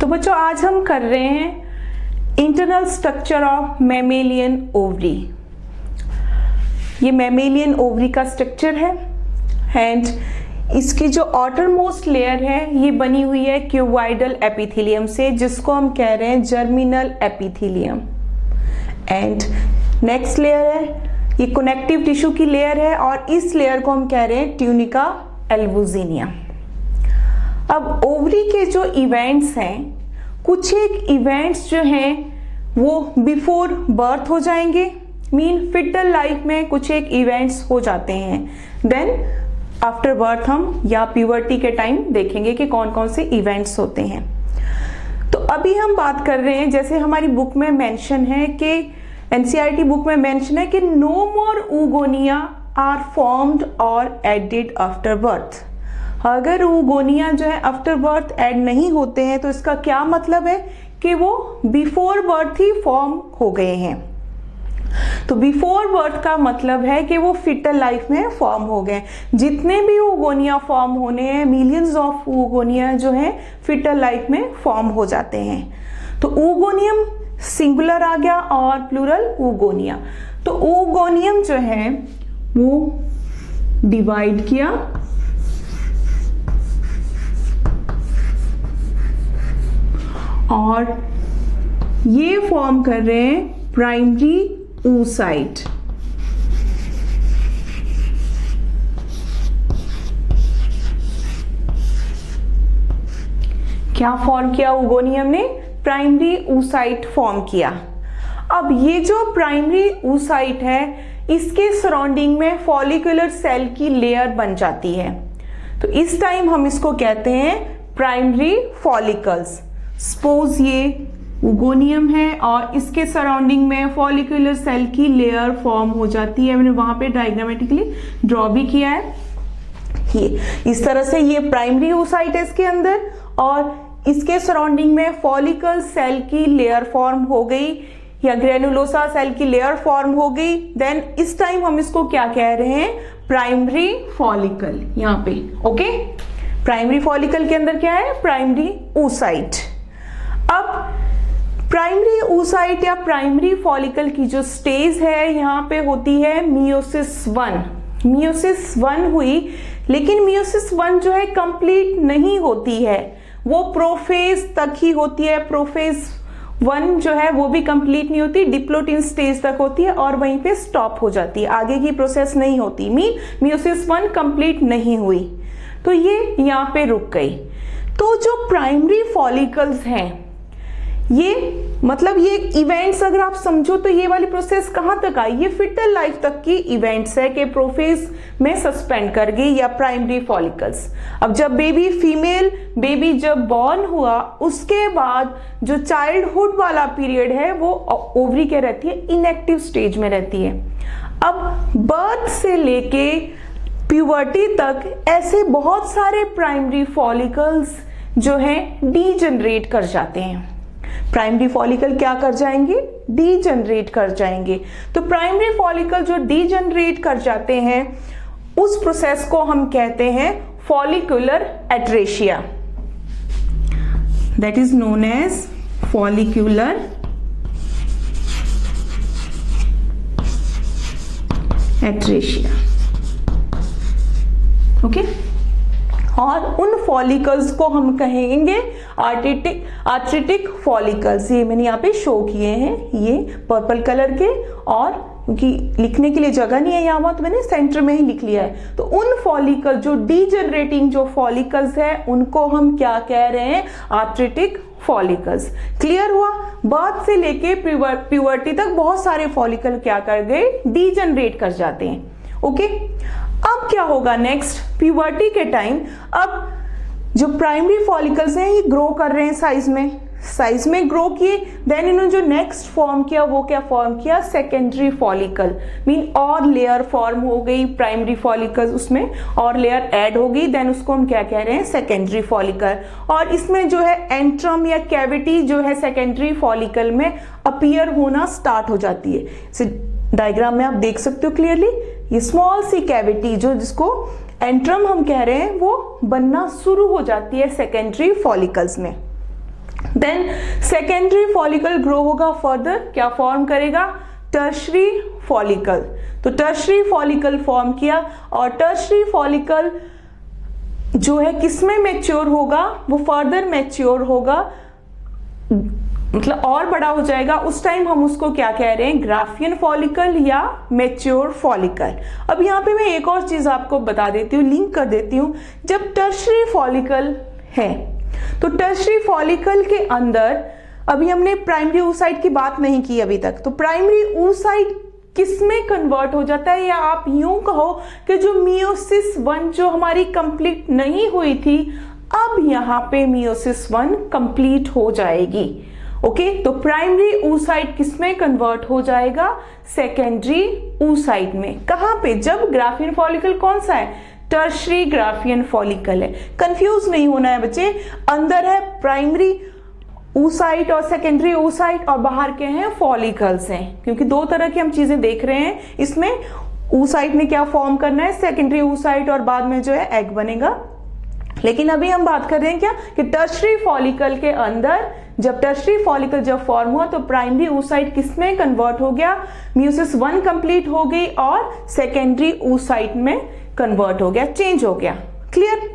बच्चों आज हम कर रहे हैं internal structure of mammalian ovary. ये मैमेलियन ओवरी का स्ट्रक्चर है एंड इसकी जो आउटर मोस्ट लेयर है ये बनी हुई है क्यूबॉइडल एपिथेलियम से, जिसको हम कह रहे हैं germinal epithelium. And next layer है ये कनेक्टिव टिश्यू की लेयर है और इस लेयर को हम कह रहे हैं ट्यूनिका एल्बुजिनिया। अब ओवरी के जो इवेंट्स हैं, कुछ एक इवेंट्स जो हैं वो बिफोर बर्थ हो जाएंगे, मीन फिटल लाइफ में कुछ एक इवेंट्स हो जाते हैं। देन आफ्टर बर्थ हम या प्यूबर्टी के टाइम देखेंगे कि कौन कौन से इवेंट्स होते हैं। तो अभी हम बात कर रहे हैं, जैसे हमारी बुक में मेंशन है कि एनसीईआरटी बुक में मेंशन है कि no more oogonia are formed और एडेड आफ्टर बर्थ। अगर oogonia जो है आफ्टर बर्थ ऐड नहीं होते हैं तो इसका क्या मतलब है कि वो बिफोर बर्थ ही फॉर्म हो गए हैं। तो बिफोर बर्थ का मतलब है कि वो फिटल लाइफ में फॉर्म हो गए। जितने भी oogonia फॉर्म होने हैं, मिलियंस ऑफ oogonia जो है फिटल लाइफ में फॉर्म हो जाते हैं। तो ओगोनियम सिंगुलर आ गया और प्लूरल oogonia। तो ओगोनियम जो है वो डिवाइड किया और ये फॉर्म कर रहे हैं प्राइमरी oocyte। क्या फॉर्म किया oogoनियम ने? प्राइमरी oocyte फॉर्म किया। अब ये जो प्राइमरी oocyte है इसके सराउंडिंग में फॉलिकुलर सेल की लेयर बन जाती है। तो इस टाइम हम इसको कहते हैं प्राइमरी फॉलिकल्स। सपोज ये oogoनियम है और इसके सराउंडिंग में फॉलिकुलर सेल की लेयर फॉर्म हो जाती है। मैंने वहां पे डायग्रामेटिकली ड्रॉ भी किया है। ये इस तरह से ये प्राइमरी oocyte है इसके अंदर और इसके सराउंडिंग में फॉलिकल सेल की लेयर फॉर्म हो गई या ग्रेनुलोसा सेल की लेयर फॉर्म हो गई। देन इस टाइम हम इसको क्या कह रहे हैं? Primary follicle. यहाँ पे ओके, प्राइमरी फॉलिकल के अंदर क्या है? Primary oocyte। अब प्राइमरी oocyte या प्राइमरी फॉलिकल की जो स्टेज है यहाँ पे होती है मियोसिस 1। मियोसिस 1 हुई, लेकिन मियोसिस 1 जो है कंप्लीट नहीं होती है, वो प्रोफेज तक ही होती है। प्रोफेज 1 जो है वो भी कंप्लीट नहीं होती, डिप्लोटिन स्टेज तक होती है और वहीं पे स्टॉप हो जाती है, आगे की प्रोसेस नहीं होती। मीन मियोसिस 1 कंप्लीट नहीं हुई तो ये यहाँ पे रुक गई। तो जो प्राइमरी फॉलिकल्स हैं ये मतलब ये इवेंट्स अगर आप समझो तो ये वाली प्रोसेस कहां तक आई? ये फिटल लाइफ तक की इवेंट्स है कि प्रोफेज में सस्पेंड कर गई या प्राइमरी फॉलिकल्स। अब जब बेबी फीमेल बेबी जब बॉर्न हुआ उसके बाद जो चाइल्डहुड वाला पीरियड है वो ओवरी के रहती है, इनएक्टिव स्टेज में रहती है। अब बर्थ से लेके प्यूबर्टी तक ऐसे बहुत सारे प्राइमरी फॉलिकल्स जो है डीजनरेट कर जाते हैं। प्राइमरी फॉलिकल क्या कर जाएंगे? डीजनरेट कर जाएंगे। तो प्राइमरी फॉलिकल जो डीजनरेट कर जाते हैं उस प्रोसेस को हम कहते हैं follicular atresia. That is known as follicular atresia. Okay, और उन फॉलिकल्स को हम कहेंगे आर्थ्रिटिक फॉलिकल्स। ये मैंने यहाँ पे शो किए हैं, ये पर्पल कलर के, और क्योंकि लिखने के लिए जगह नहीं है यहाँ तो मैंने सेंटर में ही लिख लिया है। तो उन फॉलिकल जो डीजनरेटिंग जो फॉलिकल्स है उनको हम क्या कह रहे हैं? आर्थ्रिटिक फॉलिकल्स। क्लियर हुआ? बर्थ से लेके प्यूबर्टी तक बहुत सारे फॉलिकल क्या कर गए? डीजनरेट कर जाते हैं। ओके, अब क्या होगा नेक्स्ट? प्यूबर्टी के टाइम अब जो प्राइमरी फॉलिकल्स हैं ये ग्रो कर रहे हैं साइज में ग्रो किए। देन इन्होंने जो नेक्स्ट फॉर्म किया वो क्या फॉर्म किया? Secondary follicle. मीन और लेयर फॉर्म हो गई प्राइमरी फॉलिकल्स, उसमें और लेयर ऐड हो गई। देन उसको हम क्या कह रहे हैं? Secondary follicle. और इसमें जो है एंट्रम या कैविटी जो है सेकेंडरी फॉलिकल में अपीयर होना स्टार्ट हो जाती है। डायग्राम में आप देख सकते हो क्लियरली, ये स्मॉल सी कैविटी जो जिसको एंट्रम हम कह रहे हैं वो बनना शुरू हो जाती है सेकेंडरी फॉलिकल्स में। देन सेकेंडरी फॉलिकल ग्रो होगा फर्दर, क्या फॉर्म करेगा, टर्शरी फॉलिकल। तो टर्शरी फॉलिकल फॉर्म किया और टर्शरी फॉलिकल जो है किसमें मैच्योर होगा, वो फर्दर मैच्योर होगा, मतलब और बड़ा हो जाएगा। उस टाइम हम उसको क्या कह रहे हैं, ग्राफियन फॉलिकल या मैच्योर फॉलिकल। अब यहाँ पे मैं एक और चीज आपको बता देती हूँ, लिंक कर देती हूँ। जब टर्शरी फॉलिकल है तो टर्शरी फॉलिकल के अंदर, अभी हमने प्राइमरी oocyte की बात नहीं की अभी तक, तो प्राइमरी oocyte किसमें कन्वर्ट हो जाता है, या आप यूं कहो कि जो मियोसिस 1 जो हमारी कंप्लीट नहीं हुई थी, अब यहां पे मियोसिस 1 कंप्लीट हो जाएगी। ओके, तो प्राइमरी oocyte किसमें कन्वर्ट हो जाएगा, सेकेंडरी oocyte में। कहां पे, जब ग्राफियन फॉलिकल कौन सा है, टर्शरी ग्राफियन फॉलिकल है। कंफ्यूज नहीं होना है बच्चे, अंदर है प्राइमरी oocyte और सेकेंडरी oocyte और बाहर के हैं फॉलिकल्स हैं, क्योंकि दो तरह की हम चीजें देख रहे हैं। इसमें oocyte ने क्या फॉर्म करना है, सेकेंडरी oocyte, और बाद में जो है एग बनेगा। लेकिन अभी हम बात कर रहे हैं क्या, कि टर्शरी फॉलिकल के अंदर जब टर्शरी फॉलिकल जब फॉर्म हुआ तो प्राइमरी oocyte किसमें कन्वर्ट हो गया, म्यूसिस 1 कंप्लीट हो गई और सेकेंडरी oocyte में कन्वर्ट हो गया, चेंज हो गया। क्लियर।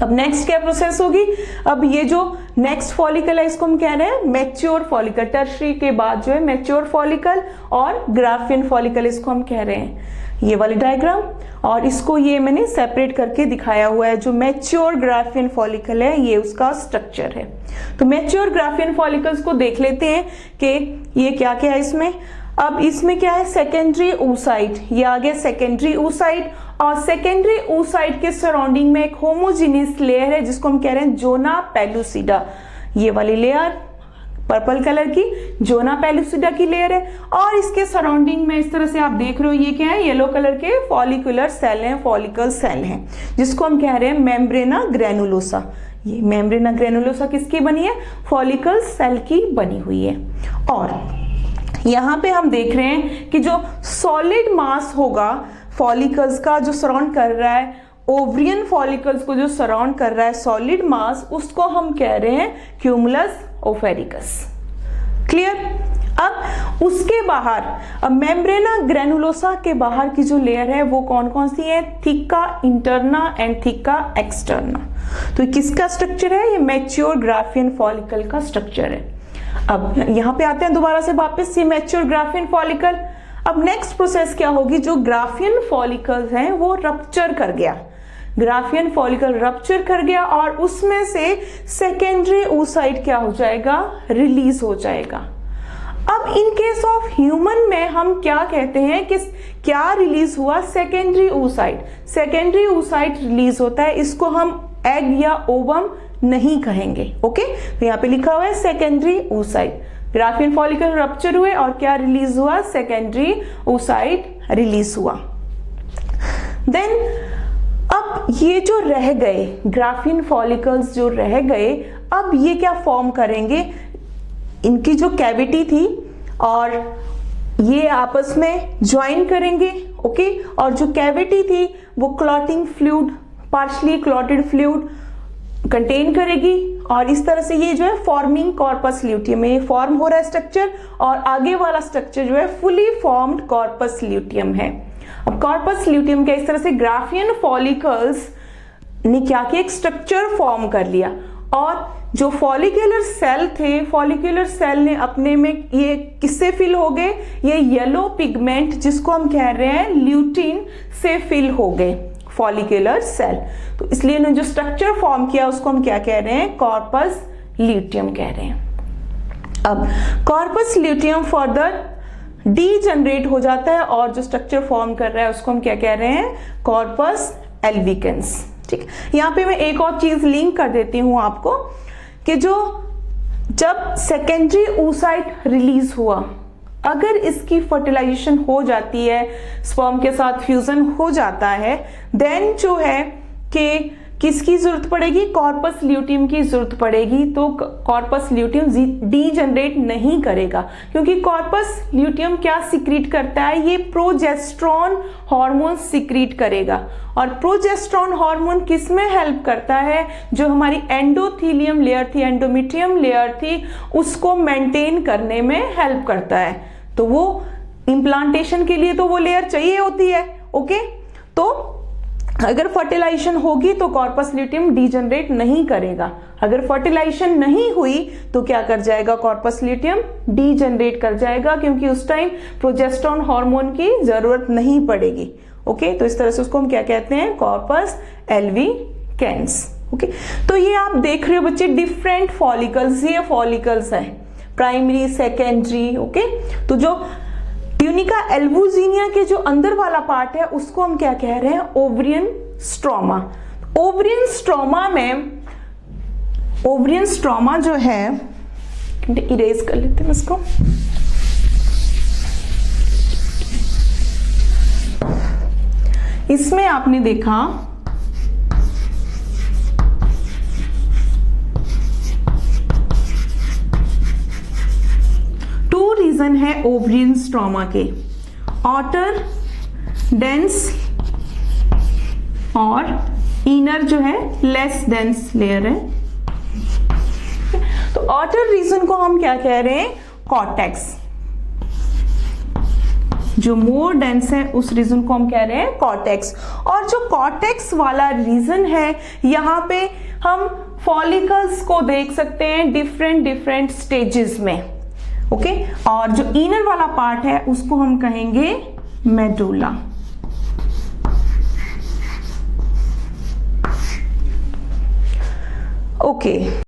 अब नेक्स्ट क्या प्रोसेस होगी, अब ये जो नेक्स्ट फॉलिकल है इसको हम कह रहे हैं मैच्योर फॉलिकल। टर्शरी के बाद जो है मैच्योर फॉलिकल और ग्राफियन फॉलिकल, इसको हम कह रहे हैं ये वाली डायग्राम, और इसको ये मैंने सेपरेट करके दिखाया हुआ है। जो मैच्योर ग्राफियन फॉलिकल है ये उसका स्ट्रक्चर है। तो मैच्योर ग्राफियन फॉलिकल्स को देख लेते हैं कि ये क्या क्या है इसमें। अब इसमें क्या है, सेकेंडरी oocyte, ये आ गया सेकेंडरी oocyte, और सेकेंडरी oocyte के सराउंडिंग में एक होमोजीनियस लेयर है जिसको हम कह रहे हैं जोना पेलुसिडा। ये वाली लेयर पर्पल कलर की जोना पेलुसिडा की लेयर है, और इसके सराउंडिंग में इस तरह से आप देख रहे हो ये क्या है, येलो कलर के फॉलिकुलर सेल हैं, फॉलिकल सेल हैं, जिसको हम कह रहे हैं मेम्ब्रेना ग्रेनुलोसा। ये मेम्ब्रेना ग्रेनुलोसा किसकी बनी है, फॉलिकल सेल की बनी हुई है। और यहाँ पे हम देख रहे हैं कि जो सॉलिड मास होगा फॉलिकल्स का जो सराउंड कर रहा है, ओवरियन फॉलिकल्स को जो सराउंड कर रहा है सॉलिड मास, उसको हम कह रहे हैं क्यूमुलस ओफेरिकस। क्लियर। अब उसके बाहर, अब मेम्ब्रेना ग्रेनुलोसा के बाहर की जो लेयर है वो कौन कौन सी है, थिका इंटरना एंड थिका एक्सटर्ना। तो किसका स्ट्रक्चर है, ये मैच्योर ग्राफियन फॉलिकल का स्ट्रक्चर है। अब यहां पे आते हैं दोबारा से वापस, ये मैच्योर ग्राफियन फॉलिकल। अब नेक्स्ट प्रोसेस क्या होगी, जो ग्राफियन फॉलिकल्स हैं वो रप्चर कर गया, ग्राफियन फॉलिकल रप्चर कर गया, और उसमें से सेकेंडरी oocyte क्या हो जाएगा, रिलीज हो जाएगा। अब इन केस ऑफ ह्यूमन में हम क्या कहते हैं कि क्या रिलीज हुआ, secondary oocyte। Secondary oocyte release होता है, इसको हम एग या ओवम नहीं कहेंगे। ओके, तो यहाँ पे लिखा हुआ है secondary oocyte। Graafian follicle rupture हुए और क्या रिलीज हुआ, सेकेंडरी oocyte रिलीज हुआ। देन अब ये जो रह गए ग्राफियन फॉलिकल्स जो रह गए, अब ये क्या फॉर्म करेंगे, इनकी जो कैविटी थी और ये आपस में ज्वाइन करेंगे। ओके, और जो कैविटी थी वो clotting fluid, partially clotted fluid contain करेगी, और इस तरह से ये जो है फॉर्मिंग कॉर्पस ल्यूटियम में फॉर्म हो रहा है स्ट्रक्चर, और आगे वाला स्ट्रक्चर जो है फुली फॉर्म्ड कॉर्पस ल्यूटियम है। अब कॉर्पस ल्यूटियम के इस तरह से ग्राफियन फॉलिकल्स ने क्या किया, एक स्ट्रक्चर फॉर्म कर लिया, और जो फॉलिकुलर सेल थे, फॉलिकुलर सेल ने अपने में ये किससे फिल हो गए, ये येलो पिगमेंट जिसको हम कह रहे हैं ल्यूटिन से फिल हो गए फॉलिकुलर सेल। तो इसलिए इन्होंने जो स्ट्रक्चर फॉर्म किया उसको हम क्या कह रहे हैं, कॉर्पस ल्यूटियम कह रहे हैं। अब कॉर्पस ल्यूटियम फर्दर डीजनरेट हो जाता है और जो स्ट्रक्चर फॉर्म कर रहा है उसको हम क्या कह रहे हैं, कॉर्पस एल्बिकेंस। ठीक, यहाँ पे मैं एक और चीज लिंक कर देती हूं आपको कि जो जब सेकेंडरी oocyte रिलीज हुआ, अगर इसकी फर्टिलाइजेशन हो जाती है, स्पर्म के साथ फ्यूजन हो जाता है, देन जो है कि किसकी जरूरत पड़ेगी, कॉर्पस ल्यूटियम की जरूरत पड़ेगी। तो कॉर्पस ल्यूटियम डीजनरेट नहीं करेगा, क्योंकि कॉर्पस ल्यूटियम क्या सिक्रीट करता है, ये प्रोजेस्टेरॉन हार्मोन सिक्रीट करेगा। और प्रोजेस्टेरॉन हार्मोन किस में हेल्प करता है, जो हमारी एंडोथेलियम लेयर थी, एंडोमेट्रियम लेयर थी, उसको मेंटेन करने में हेल्प करता है। तो वो इम्प्लांटेशन के लिए तो वो लेयर चाहिए होती है। ओके, तो अगर फर्टिलाइजेशन होगी तो कॉर्पस ल्यूटियम डीजनरेट नहीं करेगा। अगर फर्टिलाइजेशन नहीं हुई तो क्या कर जाएगा, कॉर्पस ल्यूटियम डीजनरेट कर जाएगा, क्योंकि उस टाइम प्रोजेस्टेरॉन हार्मोन की जरूरत नहीं पड़ेगी। ओके, तो इस तरह से उसको हम क्या कहते हैं, कॉर्पस एल्विकेंस। ओके, तो ये आप देख रहे हो बच्चे डिफरेंट फॉलिकल्स, ये फॉलिकल्स है, प्राइमरी, सेकेंडरी। ओके, तो जो ट्यूनिका एल्बुजिनिया के जो अंदर वाला पार्ट है उसको हम क्या कह रहे हैं, ओवरियन स्ट्रोमा। ओवरियन स्ट्रोमा में, ओवरियन स्ट्रोमा जो है, इरेज कर लेते हैं इसको। इसमें आपने देखा टू रीजन है ओवरियन स्ट्रोमा के, आउटर डेंस और इनर जो है लेस डेंस लेयर है। तो आउटर रीजन को हम क्या कह रहे हैं, कॉर्टेक्स। जो मोर डेंस है उस रीजन को हम कह रहे हैं कॉर्टेक्स। और जो कॉर्टेक्स वाला रीजन है, यहां पे हम फॉलिकल्स को देख सकते हैं डिफरेंट स्टेजेस में। ओके, और जो इनर वाला पार्ट है उसको हम कहेंगे मेडुला। ओके।